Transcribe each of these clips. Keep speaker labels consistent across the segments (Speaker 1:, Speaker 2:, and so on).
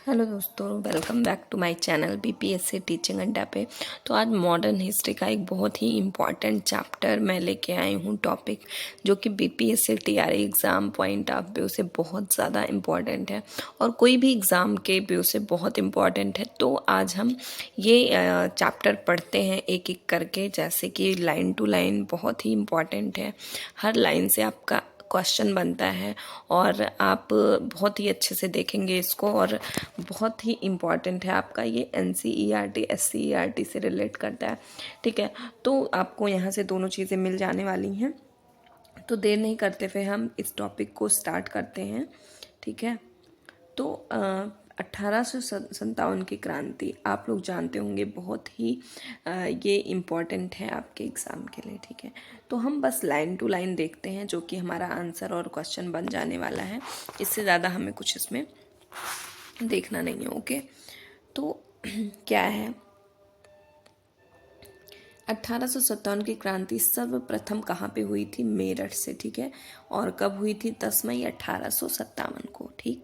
Speaker 1: Hello दोस्तों, welcome back to my channel BPSC teaching Adda पे। तो आज मॉडर्न हिस्ट्री का एक बहुत ही इम्पॉर्टेंट चैप्टर मैं लेके आई हूँ टॉपिक, जो कि BPSC TRE exam point of view से बहुत ज़्यादा इम्पॉर्टेंट है और कोई भी एग्ज़ाम के व्यू से बहुत इम्पॉर्टेंट है। तो आज हम ये चैप्टर पढ़ते हैं एक एक करके, जैसे कि लाइन टू लाइन बहुत ही इम्पॉर्टेंट है। हर लाइन से आपका क्वेश्चन बनता है और आप बहुत ही अच्छे से देखेंगे इसको, और बहुत ही इम्पॉर्टेंट है आपका ये एनसीईआरटी एससीईआरटी से रिलेट करता है। ठीक है, तो आपको यहाँ से दोनों चीज़ें मिल जाने वाली हैं। तो देर नहीं करते हुए हम इस टॉपिक को स्टार्ट करते हैं। ठीक है, तो 1857 की क्रांति आप लोग जानते होंगे, बहुत ही ये इम्पॉर्टेंट है आपके एग्ज़ाम के लिए। ठीक है, तो हम बस लाइन टू लाइन देखते हैं, जो कि हमारा आंसर और क्वेश्चन बन जाने वाला है। इससे ज़्यादा हमें कुछ इसमें देखना नहीं है। ओके, तो क्या है, 1857 की क्रांति सर्वप्रथम कहाँ पे हुई थी? मेरठ से। ठीक है, और कब हुई थी? 10 मई 1857 को। ठीक,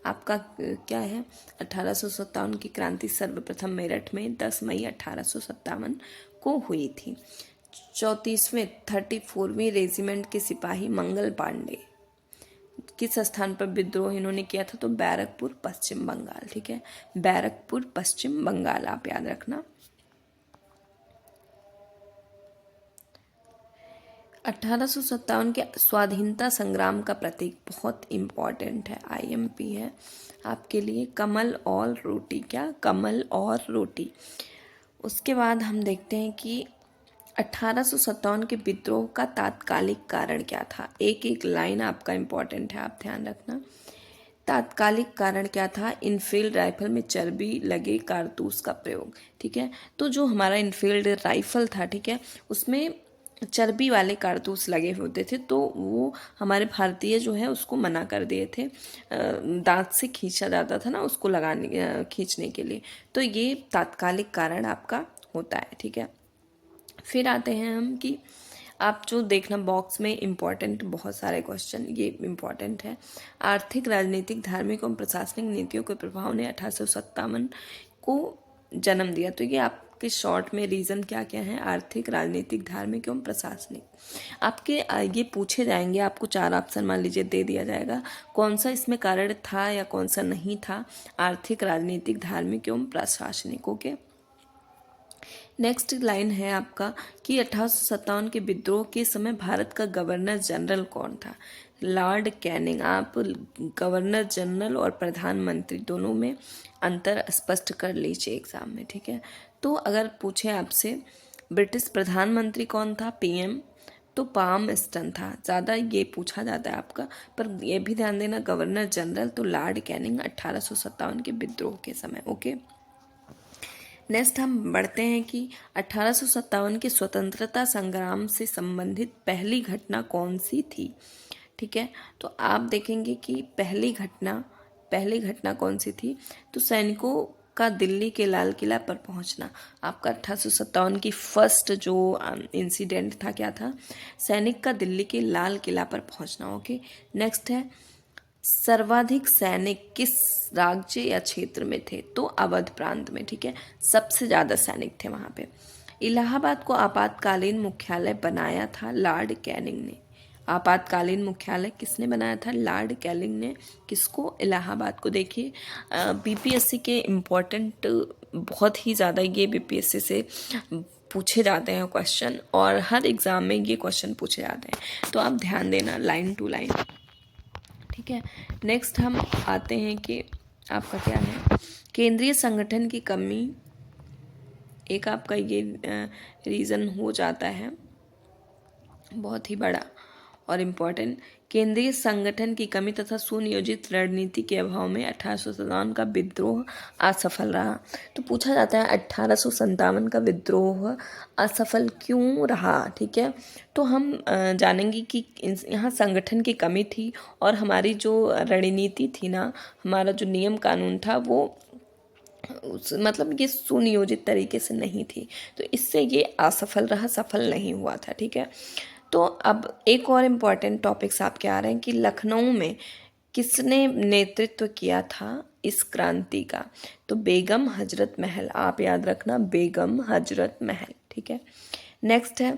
Speaker 1: आपका क्या है, 1857 की क्रांति सर्वप्रथम मेरठ में 10 मई 1857 को हुई थी। 34वें 34वीं रेजिमेंट के सिपाही मंगल पांडे किस स्थान पर विद्रोह इन्होंने किया था? तो बैरकपुर, पश्चिम बंगाल। ठीक है, बैरकपुर, पश्चिम बंगाल, आप याद रखना। 1857 के स्वाधीनता संग्राम का प्रतीक बहुत इम्पॉर्टेंट है, आईएमपी है आपके लिए, कमल और रोटी। क्या? कमल और रोटी। उसके बाद हम देखते हैं कि 1857 के विद्रोह का तात्कालिक कारण क्या था। एक एक लाइन आपका इम्पॉर्टेंट है, आप ध्यान रखना। तात्कालिक कारण क्या था? इनफील्ड राइफल में चर्बी लगे कारतूस का प्रयोग। ठीक है, तो जो हमारा इनफील्ड राइफल था, ठीक है, उसमें चर्बी वाले कारतूस लगे होते थे, तो वो हमारे भारतीय जो है उसको मना कर दिए थे। दांत से खींचा जाता था ना उसको लगाने खींचने के लिए। तो ये तात्कालिक कारण आपका होता है। ठीक है, फिर आते हैं हम कि आप जो देखना बॉक्स में इम्पॉर्टेंट बहुत सारे क्वेश्चन ये इम्पॉर्टेंट है। आर्थिक, राजनीतिक, धार्मिक एवं प्रशासनिक नीतियों के प्रभाव ने 1857 को जन्म दिया। तो ये आपके शॉर्ट में रीज़न क्या क्या है? आर्थिक, राजनीतिक, धार्मिक एवं प्रशासनिक। आपके ये पूछे जाएंगे, आपको 4 ऑप्शन मान लीजिए दे दिया जाएगा, कौन सा इसमें कारण था या कौन सा नहीं था? आर्थिक, राजनीतिक, धार्मिक एवं प्रशासनिक। ओके, नेक्स्ट लाइन है आपका कि 1857 के विद्रोह के समय भारत का गवर्नर जनरल कौन था? Lord Canning. आप गवर्नर जनरल और प्रधानमंत्री दोनों में अंतर स्पष्ट कर लीजिए एग्जाम में। ठीक है, तो अगर पूछे आपसे ब्रिटिश प्रधानमंत्री कौन था, पीएम, तो पाम स्टन था। ज़्यादा ये पूछा जाता है आपका, पर ये भी ध्यान देना गवर्नर जनरल तो लॉर्ड कैनिंग 1857 के विद्रोह के समय। ओके, नेक्स्ट हम बढ़ते हैं कि 1857 के स्वतंत्रता संग्राम से संबंधित पहली घटना कौन सी थी? ठीक है, तो आप देखेंगे कि पहली घटना कौन सी थी? तो सैनिकों का दिल्ली के लाल किला पर पहुंचना। आपका 1857 की फर्स्ट जो इंसिडेंट था क्या था? सैनिक का दिल्ली के लाल किला पर पहुंचना। ओके, नेक्स्ट है सर्वाधिक सैनिक किस राज्य या क्षेत्र में थे? तो अवध प्रांत में। ठीक है, सबसे ज़्यादा सैनिक थे वहाँ पे। इलाहाबाद को आपातकालीन मुख्यालय बनाया था लॉर्ड कैनिंग ने। आपातकालीन मुख्यालय किसने बनाया था? लॉर्ड कैनिंग ने। किसको? इलाहाबाद को। देखिए बीपीएससी के इम्पोर्टेंट बहुत ही ज़्यादा ये बीपीएससी से पूछे जाते हैं क्वेश्चन, और हर एग्ज़ाम में ये क्वेश्चन पूछे जाते हैं, तो आप ध्यान देना लाइन टू लाइन। ठीक है, नेक्स्ट हम आते हैं कि आपका क्या है, केंद्रीय संगठन की कमी। एक आपका ये रीज़न हो जाता है बहुत ही बड़ा और इम्पोर्टेंट। केंद्रीय संगठन की कमी तथा सुनियोजित रणनीति के अभाव में 1857 का विद्रोह असफल रहा। तो पूछा जाता है 1857 का विद्रोह असफल क्यों रहा? ठीक है, तो हम जानेंगे कि यहाँ संगठन की कमी थी, और हमारी जो रणनीति थी ना, हमारा जो नियम कानून था वो मतलब ये सुनियोजित तरीके से नहीं थी, तो इससे ये असफल रहा, सफल नहीं हुआ था। ठीक है, तो अब एक और इम्पॉर्टेंट टॉपिक्स आपके आ रहे हैं कि लखनऊ में किसने नेतृत्व किया था इस क्रांति का? तो बेगम हजरत महल, आप याद रखना बेगम हजरत महल, ठीक है। नेक्स्ट है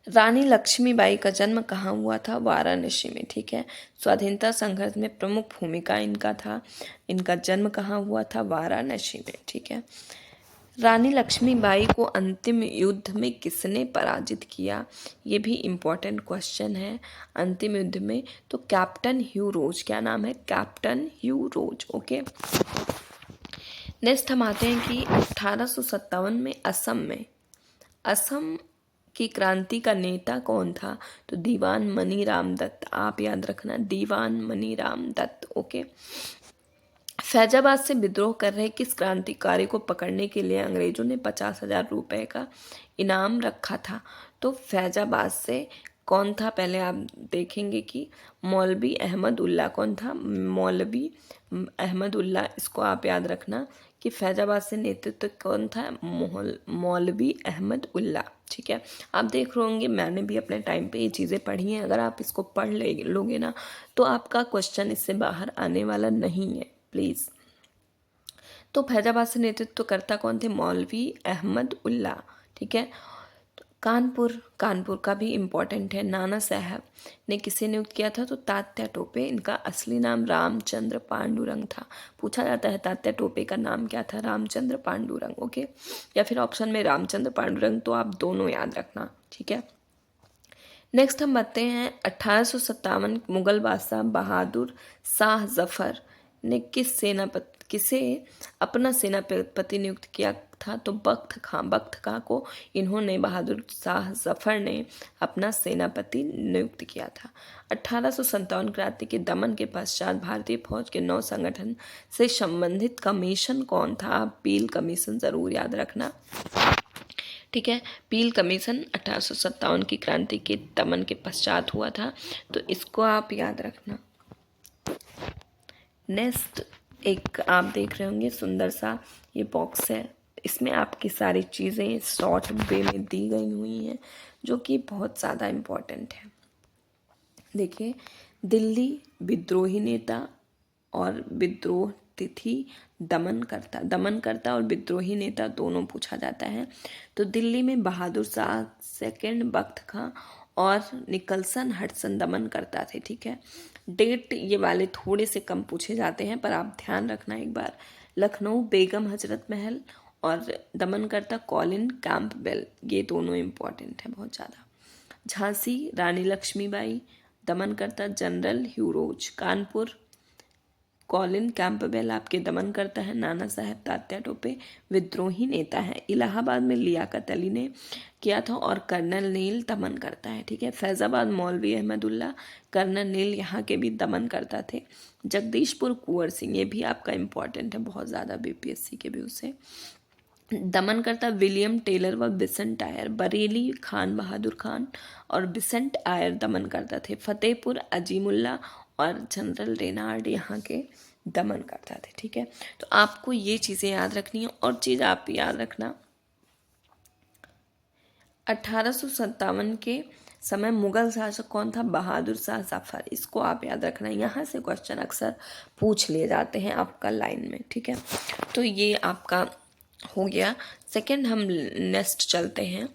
Speaker 1: रानी लक्ष्मीबाई का जन्म कहाँ हुआ था? वाराणसी में, ठीक है। स्वाधीनता संघर्ष में प्रमुख भूमिका इनका था, इनका जन्म कहाँ हुआ था? वाराणसी में, ठीक है। रानी लक्ष्मीबाई को अंतिम युद्ध में किसने पराजित किया? ये भी इम्पोर्टेंट क्वेश्चन है। अंतिम युद्ध में तो कैप्टन ह्यू रोज, क्या नाम है? कैप्टन ह्यू रोज, ओके। नेक्स्ट हम आते हैं कि 1857 में असम की क्रांति का नेता कौन था? तो दीवान मनीराम दत्त, आप याद रखना दीवान मनीराम दत्त, ओके। फैजाबाद से विद्रोह कर रहे किस क्रांतिकारी को पकड़ने के लिए अंग्रेजों ने 50,000 रुपए का इनाम रखा था? तो फैजाबाद से कौन था? पहले आप देखेंगे कि मौलवी अहमद उल्ला। कौन था? मौलवी अहमद उल्ला। इसको आप याद रखना कि फैजाबाद से नेतृत्व कौन था? मौलवी अहमद उल्ला, ठीक है। आप देख रहे होंगे मैंने भी अपने टाइम पे ये चीज़ें पढ़ी हैं। अगर आप इसको पढ़ लोगे ना तो आपका क्वेश्चन इससे बाहर आने वाला नहीं है, प्लीज़। तो फैजाबाद से नेतृत्व करता कौन थे? मौलवी अहमद उल्ला, ठीक है। कानपुर का भी इम्पोर्टेंट है। नाना साहब ने किसे नियुक्त किया था? तो तात्या टोपे। इनका असली नाम रामचंद्र पांडुरंग था। पूछा जाता है तात्या टोपे का नाम क्या था? रामचंद्र पांडुरंग, ओके। या फिर ऑप्शन में रामचंद्र पांडुरंग, तो आप दोनों याद रखना, ठीक है। नेक्स्ट हम बताते हैं 1857 मुगल बादशाह बहादुर शाह जफर ने किसे अपना सेनापति नियुक्त किया था? तो बख्त खां को इन्होंने बहादुर शाह जफर ने अपना सेनापति नियुक्त किया था। 1857 क्रांति के दमन के पश्चात भारतीय फौज के नौ संगठन से संबंधित कमीशन कौन था? पील कमीशन जरूर याद रखना, ठीक है। पील कमीशन 1857 की क्रांति के दमन के पश्चात हुआ था, तो इसको आप याद रखना। नेक्स्ट एक आप देख रहे होंगे सुंदर सा ये बॉक्स है, इसमें आपकी सारी चीज़ें शॉर्ट वे में दी गई हुई हैं जो कि बहुत ज़्यादा इम्पोर्टेंट है। देखिए, दिल्ली विद्रोही नेता और विद्रोह तिथि दमनकर्ता और विद्रोही नेता दोनों पूछा जाता है। तो दिल्ली में बहादुर शाह सेकंड बख्त खां और निकलसन हडसन दमन करता थे, ठीक है। डेट ये वाले थोड़े से कम पूछे जाते हैं पर आप ध्यान रखना एक बार। लखनऊ बेगम हजरत महल और दमनकर्ता कॉलिन कैंपबेल, ये दोनों इम्पॉर्टेंट है बहुत ज़्यादा। झांसी रानी लक्ष्मीबाई, दमनकर्ता जनरल ह्यू रोज। कानपुर कॉलिन कैंपबेल आपके दमन करता है। नाना साहब तात्या टोपे विद्रोही नेता है। इलाहाबाद में लियाकत अली ने किया था और कर्नल नील दमन करता है, ठीक है। फैजाबाद मौलवी अहमदुल्ला, कर्नल नील यहाँ के भी दमन करता थे। जगदीशपुर कुंवर सिंह, ये भी आपका इम्पोर्टेंट है बहुत ज़्यादा बीपीएससी के व्यू से। दमन करता विलियम टेलर व बिसेंट आयर। बरेली खान बहादुर खान और बिसेंट आयर दमन करता थे। फतेहपुर अजीमुल्ला और जनरल रेनार्ड यहाँ के दमन करता थे, ठीक है। तो आपको ये चीज़ें याद रखनी है। और चीज़ आप याद रखना 1857 के समय मुगल शासक कौन था? बहादुर शाह जफर। इसको आप याद रखना, यहाँ से क्वेश्चन अक्सर पूछ लिए जाते हैं आपका लाइन में, ठीक है। तो ये आपका हो गया सेकंड। हम नेक्स्ट चलते हैं।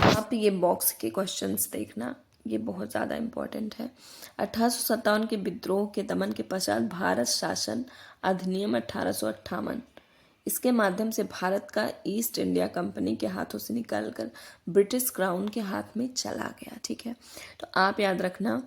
Speaker 1: आप ये बॉक्स के क्वेश्चंस देखना, ये बहुत ज़्यादा इम्पोर्टेंट है। 1857 के विद्रोह के दमन के पश्चात भारत शासन अधिनियम 1858, इसके माध्यम से भारत का ईस्ट इंडिया कंपनी के हाथों से निकलकर ब्रिटिश क्राउन के हाथ में चला गया, ठीक है। तो आप याद रखना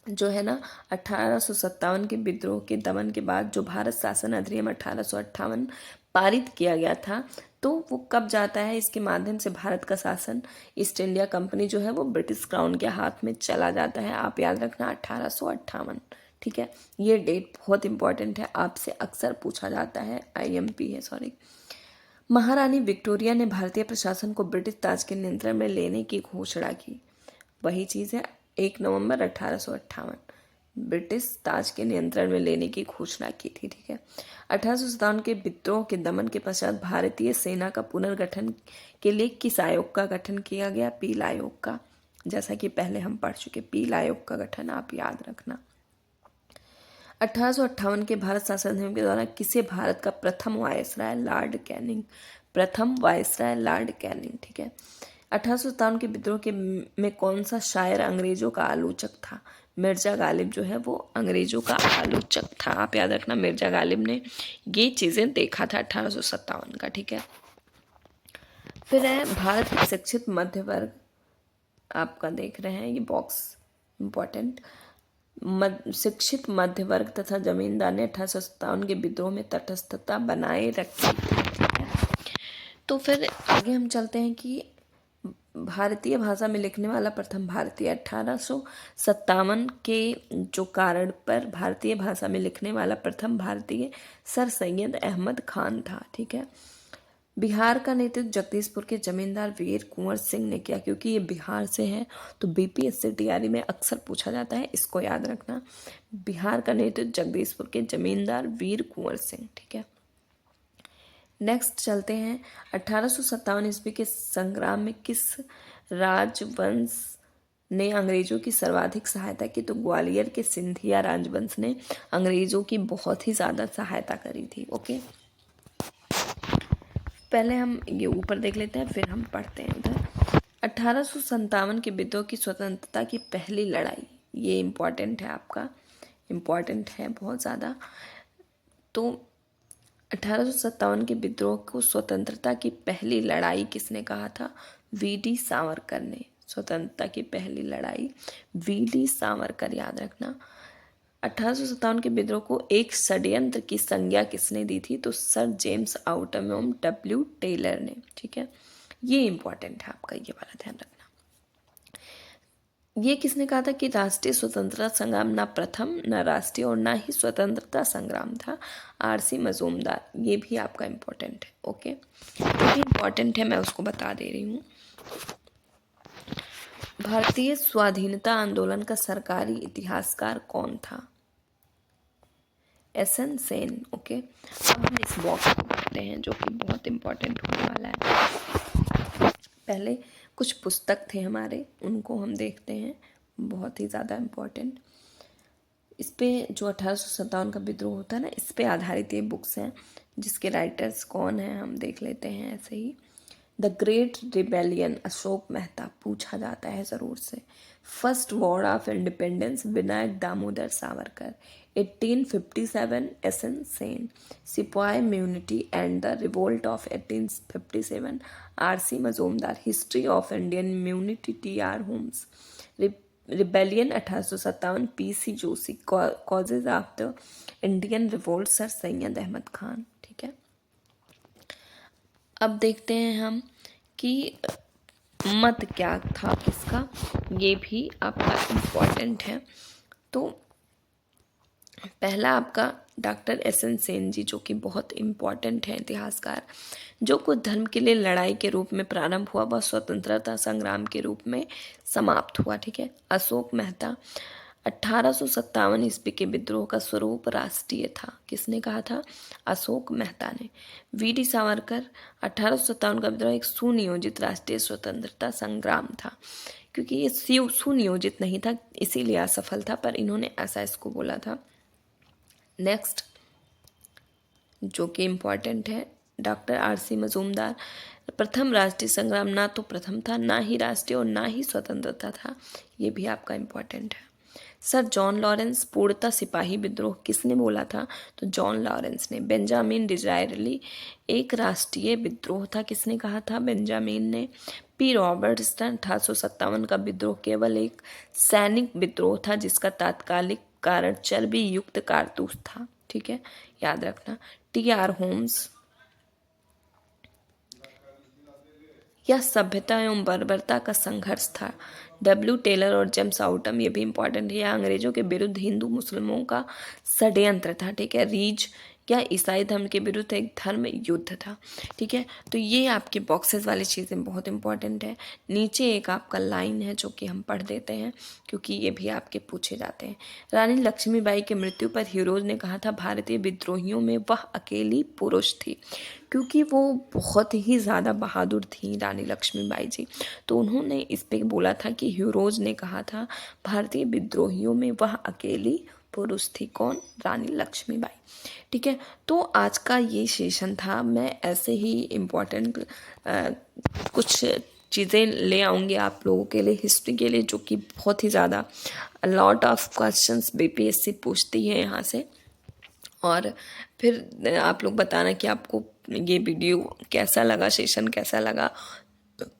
Speaker 1: जो है ना 1857 के विद्रोह के दमन के बाद जो भारत शासन अधिनियम 1858 पारित किया गया था, तो वो कब जाता है? इसके माध्यम से भारत का शासन ईस्ट इंडिया कंपनी जो है वो ब्रिटिश क्राउन के हाथ में चला जाता है। आप याद रखना 1858, ठीक है। ये डेट बहुत इंपॉर्टेंट है, आपसे अक्सर पूछा जाता है, IMP है सॉरी। महारानी विक्टोरिया ने भारतीय प्रशासन को ब्रिटिश ताज के नियंत्रण में लेने की घोषणा की। वही चीज़ है 1 नवंबर 1858 ब्रिटिश ताज के नियंत्रण में लेने की घोषणा की थी, ठीक है। 1857 के विद्रोह के दमन के पश्चात भारतीय सेना का पुनर्गठन के लिए किस आयोग का गठन किया गया? पील आयोग का, जैसा कि पहले हम पढ़ चुके। पील आयोग का गठन आप याद रखना। 1858 के भारत शासन अधिनियम के दौरान किसे भारत का प्रथम वायसराय लॉर्ड कैनिंग, प्रथम वायसराय लॉर्ड कैनिंग, ठीक है। 1857 के विद्रोह के में कौन सा शायर अंग्रेजों का आलोचक था? मिर्जा गालिब जो है वो अंग्रेजों का आलोचक था। आप याद रखना, मिर्जा गालिब ने ये चीज़ें देखा था 1857 का, ठीक है। फिर है भारत का शिक्षित मध्य वर्ग, आपका देख रहे हैं ये बॉक्स इम्पोर्टेंट। शिक्षित मध्य वर्ग तथा जमींदार ने 1857 के विद्रोह में तटस्थता बनाए रखी थी। तो फिर आगे हम चलते हैं कि भारतीय भाषा में लिखने वाला प्रथम भारतीय, 1857 के जो कारण पर भारतीय भाषा में लिखने वाला प्रथम भारतीय सर सैयद अहमद खान था, ठीक है। बिहार का नेतृत्व जगदीशपुर के जमींदार वीर कुंवर सिंह ने किया। क्योंकि ये बिहार से है तो बीपीएससी तैयारी में अक्सर पूछा जाता है, इसको याद रखना। बिहार का नेतृत्व जगदीशपुर के जमींदार वीर कुंवर सिंह, ठीक है। नेक्स्ट चलते हैं 1857 ईस्वी के संग्राम में किस राजवंश ने अंग्रेजों की सर्वाधिक सहायता की? तो ग्वालियर के सिंधिया राजवंश ने अंग्रेजों की बहुत ही ज़्यादा सहायता करी थी। ओके, पहले हम ये ऊपर देख लेते हैं, फिर हम पढ़ते हैं उधर। 1857 के विद्रोह की स्वतंत्रता की पहली लड़ाई, ये इम्पॉर्टेंट है, आपका इम्पॉर्टेंट है बहुत ज़्यादा। तो 1857 के विद्रोह को स्वतंत्रता की पहली लड़ाई किसने कहा था? वीडी सावरकर ने। स्वतंत्रता की पहली लड़ाई वीडी सावरकर, याद रखना। 1857 के विद्रोह को एक षड्यंत्र की संज्ञा किसने दी थी? तो सर जेम्स आउटम एवं डब्ल्यू टेलर ने, ठीक है। ये इंपॉर्टेंट है आपका, ये वाला ध्यान रखना। ये किसने कहा था कि राष्ट्रीय स्वतंत्रता संग्राम ना प्रथम, ना राष्ट्रीय और ना ही स्वतंत्रता संग्राम था? आरसी मजूमदार। ये भी आपका इम्पोर्टेंट है। ओके, ये भी इम्पोर्टेंट है, मैं उसको बता दे रही हूँ। भारतीय स्वाधीनता आंदोलन का सरकारी इतिहासकार कौन था? एसएन सेन। ओके, अब हम इस बॉक्स को पढ़ते हैं जो कि बहुत इम्पोर्टेंट होने वाला है। पहले कुछ पुस्तक थे हमारे, उनको हम देखते हैं, बहुत ही ज़्यादा इम्पोर्टेंट। इस पे जो 1857 का विद्रोह होता है ना, इस पे आधारित ये बुक्स हैं। जिसके राइटर्स कौन हैं हम देख लेते हैं ऐसे ही। The great rebellion, Ashok Mehta, पूछा जाता है ज़रूर से। First war of independence, Vinayak Damodar Savarkar. 1857, S N Sen. सिपाही mutiny and the revolt of 1857, R C Majumdar. History of Indian mutiny, T R Holmes. Rebellion 1857, P C Joshi. Causes of the Indian revolt, sir Syed Ahmed Khan, ठीक है। अब देखते हैं हम कि मत क्या था किसका, ये भी आपका इम्पोर्टेंट है। तो पहला आपका डॉक्टर एसएन सेन जी, जो कि बहुत इम्पोर्टेंट है इतिहासकार। जो कुछ धर्म के लिए लड़ाई के रूप में प्रारंभ हुआ वह स्वतंत्रता संग्राम के रूप में समाप्त हुआ, ठीक है। अशोक मेहता, 1857 ईस्वी के विद्रोह का स्वरूप राष्ट्रीय था, किसने कहा था? अशोक मेहता ने। वीडी सावरकर, 1857 का विद्रोह एक सुनियोजित राष्ट्रीय स्वतंत्रता संग्राम था। क्योंकि ये सुनियोजित नहीं था इसीलिए असफल था, पर इन्होंने ऐसा इसको बोला था। नेक्स्ट जो कि इम्पॉर्टेंट है, डॉक्टर आरसी मजूमदार। प्रथम राष्ट्रीय संग्राम ना तो प्रथम था, ना ही राष्ट्रीय और ना ही स्वतंत्रता था, ये भी आपका इम्पॉर्टेंट है। सर जॉन लॉरेंस, पूर्णतः सिपाही विद्रोह, किसने बोला था? तो जॉन लॉरेंस ने। बेंजामिन डिजायरली, एक राष्ट्रीय विद्रोह था, किसने कहा था? बेंजामिन ने। पी रॉबर्टसन, 1857 का विद्रोह केवल एक सैनिक विद्रोह था जिसका तात्कालिक कारण चर्बी युक्त कारतूस था, ठीक है, याद रखना। टीआर होम्स, यह सभ्यता एवं बर्बरता का संघर्ष था। डब्ल्यू टेलर और जेम्स आउटम, ये भी इंपॉर्टेंट है। यह अंग्रेजों के विरुद्ध हिंदू मुस्लिमों का षड्यंत्र था, ठीक है। रीज, या ईसाई धर्म के विरुद्ध एक धर्म युद्ध था, ठीक है। तो ये आपके बॉक्सेस वाली चीज़ें बहुत इंपॉर्टेंट है। नीचे एक आपका लाइन है जो कि हम पढ़ देते हैं क्योंकि ये भी आपके पूछे जाते हैं। रानी लक्ष्मीबाई की मृत्यु पर हीरोज ने कहा था भारतीय विद्रोहियों में वह अकेली पुरुष थी, क्योंकि वो बहुत ही ज़्यादा बहादुर थी रानी लक्ष्मीबाई जी। तो उन्होंने इस पे बोला था कि हीरोज ने कहा था भारतीय विद्रोहियों में वह अकेली पुरुष थी कौन? रानी लक्ष्मीबाई। ठीक है, तो आज का ये सेशन था। मैं ऐसे ही इम्पोर्टेंट कुछ चीज़ें ले आऊँगी आप लोगों के लिए हिस्ट्री के लिए, जो कि बहुत ही ज़्यादा लॉट ऑफ क्वेश्चंस बीपीएससी पूछती है यहाँ से। और फिर आप लोग बताना कि आपको ये वीडियो कैसा लगा, सेशन कैसा लगा।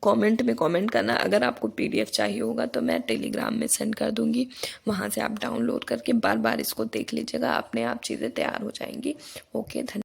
Speaker 1: कमेंट में कमेंट करना। अगर आपको पीडीएफ चाहिए होगा तो मैं टेलीग्राम में सेंड कर दूंगी, वहाँ से आप डाउनलोड करके बार बार इसको देख लीजिएगा, अपने आप चीज़ें तैयार हो जाएंगी। ओके, धन्यवाद।